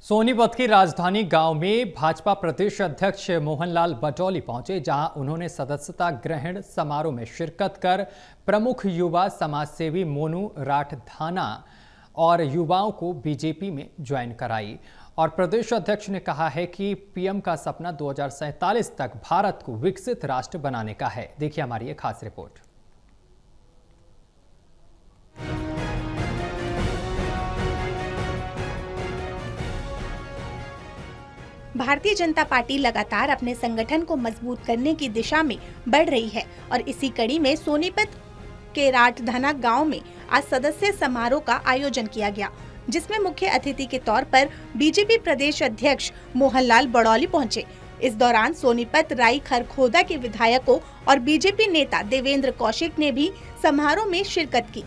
सोनीपत की राजधानी गांव में भाजपा प्रदेश अध्यक्ष मोहनलाल बडौली पहुंचे, जहां उन्होंने सदस्यता ग्रहण समारोह में शिरकत कर प्रमुख युवा समाजसेवी मोनू राठधाना और युवाओं को बीजेपी में ज्वाइन कराई। और प्रदेश अध्यक्ष ने कहा है कि पीएम का सपना 2047 तक भारत को विकसित राष्ट्र बनाने का है। देखिए हमारी ये खास रिपोर्ट। भारतीय जनता पार्टी लगातार अपने संगठन को मजबूत करने की दिशा में बढ़ रही है और इसी कड़ी में सोनीपत के राठधाना गांव में आज सदस्य समारोह का आयोजन किया गया, जिसमें मुख्य अतिथि के तौर पर बीजेपी प्रदेश अध्यक्ष मोहनलाल बडौली पहुंचे। इस दौरान सोनीपत राई खरखोदा के विधायकों और बीजेपी नेता देवेंद्र कौशिक ने भी समारोह में शिरकत की।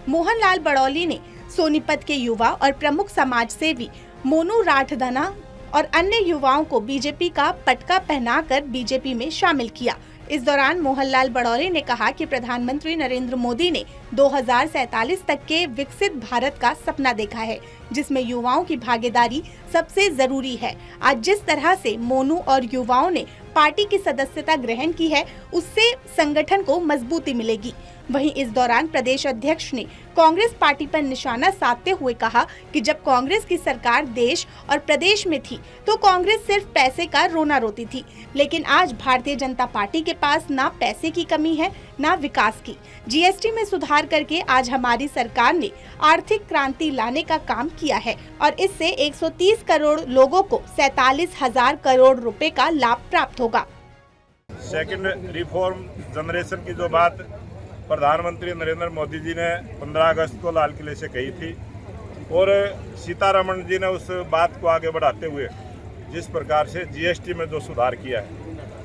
मोहनलाल बडौली ने सोनीपत के युवा और प्रमुख समाज सेवी मोनू राठधाना और अन्य युवाओं को बीजेपी का पटका पहनाकर बीजेपी में शामिल किया। इस दौरान मोहनलाल बडौली ने कहा कि प्रधानमंत्री नरेंद्र मोदी ने 2047 तक के विकसित भारत का सपना देखा है, जिसमें युवाओं की भागीदारी सबसे जरूरी है। आज जिस तरह से मोनू और युवाओं ने पार्टी की सदस्यता ग्रहण की है, उससे संगठन को मजबूती मिलेगी। वहीं इस दौरान प्रदेश अध्यक्ष ने कांग्रेस पार्टी पर निशाना साधते हुए कहा कि जब कांग्रेस की सरकार देश और प्रदेश में थी तो कांग्रेस सिर्फ पैसे का रोना रोती थी, लेकिन आज भारतीय जनता पार्टी के पास ना पैसे की कमी है ना विकास की। जीएसटी में सुधार करके आज हमारी सरकार ने आर्थिक क्रांति लाने का काम किया है और इससे 130 करोड़ लोगों को 47,000 करोड़ रुपए का लाभ प्राप्त होगा। सेकंड रिफॉर्म जनरेशन की जो बात प्रधानमंत्री नरेंद्र मोदी जी ने 15 अगस्त को लाल किले से कही थी और सीतारमण जी ने उस बात को आगे बढ़ाते हुए जिस प्रकार से जीएसटी में जो सुधार किया है,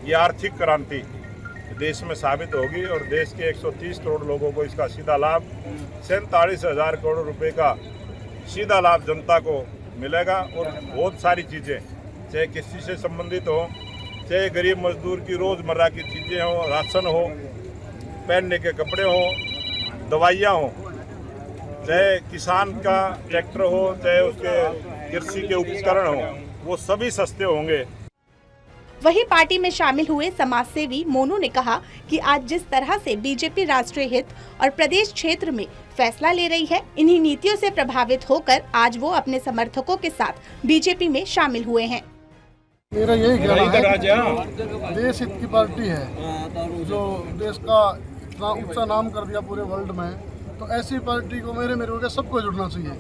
ये आर्थिक क्रांति देश में साबित होगी और देश के 130 करोड़ लोगों को इसका सीधा लाभ 47,000 करोड़ रुपए का सीधा लाभ जनता को मिलेगा। और बहुत सारी चीज़ें, चाहे कृषि से संबंधित हो, चाहे गरीब मजदूर की रोज़मर्रा की चीज़ें हो, राशन हो, पहनने के कपड़े हो, दवाइयाँ हो, चाहे किसान का ट्रैक्टर हो, चाहे उसके कृषि के उपकरण हो, वो सभी सस्ते होंगे। वहीं पार्टी में शामिल हुए समाज सेवी मोनू ने कहा कि आज जिस तरह से बीजेपी राष्ट्रीय हित और प्रदेश क्षेत्र में फैसला ले रही है, इन्हीं नीतियों से प्रभावित होकर आज वो अपने समर्थकों के साथ बीजेपी में शामिल हुए हैं। मेरा यही कहना है, देश हित की पार्टी है जो देश का इतना ऊंचा नाम कर दिया पूरे वर्ल्ड में, तो ऐसी पार्टी को मेरे सबको जुड़ना चाहिए।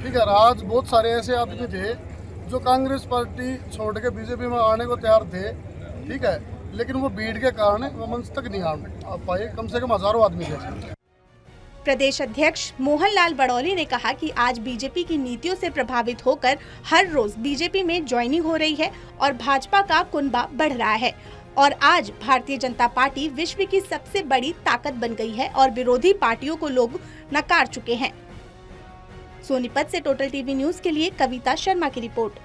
ठीक है, आज बहुत सारे ऐसे आदमी थे जो कांग्रेस पार्टी छोड़ के बीजेपी में आने को तैयार थे, ठीक है, लेकिन वो भीड़ के कारण वो मंच तक नहीं आ पाए। कम से कम हजारों आदमी थे। प्रदेश अध्यक्ष मोहनलाल बडौली ने कहा कि आज बीजेपी की नीतियों से प्रभावित होकर हर रोज बीजेपी में ज्वाइनिंग हो रही है और भाजपा का कुनबा बढ़ रहा है और आज भारतीय जनता पार्टी विश्व की सबसे बड़ी ताकत बन गई है और विरोधी पार्टियों को लोग नकार चुके हैं। सोनीपत से टोटल टीवी न्यूज के लिए कविता शर्मा की रिपोर्ट।